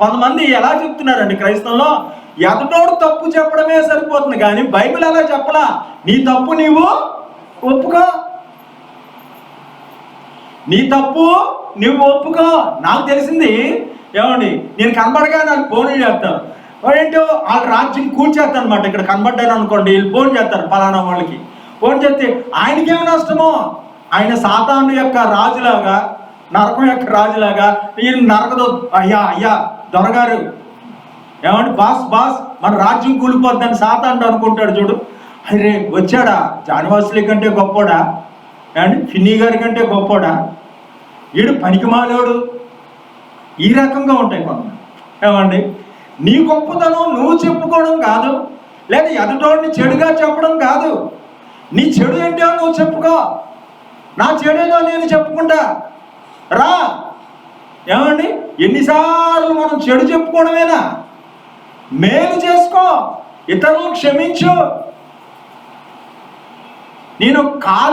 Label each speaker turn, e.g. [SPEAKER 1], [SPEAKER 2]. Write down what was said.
[SPEAKER 1] కొంతమంది ఎలా చెప్తున్నారండి క్రైస్తవంలో, ఎదటోడు తప్పు చెప్పడమే సరిపోతుంది, కానీ బైబిల్ అలా చెప్పలా. నీ తప్పు నీవు ఒప్పుకో, నీ తప్పు నువ్వు ఒప్పుకో. నాకు తెలిసింది ఏమండి, నేను కనబడగా నాకు ఫోన్లు చేస్తాను, ఏంటో వాళ్ళ రాజ్యం కూల్చేస్తాను అనమాట. ఇక్కడ కనబడ్డాను అనుకోండి, వీళ్ళు ఫోన్ చేస్తారు పలానా వాళ్ళకి. ఫోన్ చేస్తే ఆయనకేమి నష్టమో, ఆయన సాతాను యొక్క రాజులాగా, నరకం యొక్క రాజులాగా, ఈయన నరకదు. అయ్యా అయ్యా దొరగారు, ఏమంటే బాస్ బాస్ మన రాజ్యం కూలిపోద్దని సాతాను అనుకుంటాడు చూడు. అరే వచ్చాడా, జాన్వాసులి కంటే గొప్పోడా, ఏమండి ఫిన్నీ గారి కంటే గొప్పోడా, వీడు పనికిమాలోడు, ఈ రకంగా ఉంటాయి కొంత. ఏమండి నీ గొప్పతనం నువ్వు చెప్పుకోవడం కాదు, లేదా ఎదుటోడిని చెడుగా చెప్పడం కాదు. నీ చెడు ఏంటో నువ్వు చెప్పుకో, నా చెడేదో నేను చెప్పుకుంటా రా. ఏమండి ఎన్నిసార్లు మనం చెడు చెప్పుకోవడమేనా? మేలు చేసుకో, ఇతరులను క్షమించు. నేను కాదు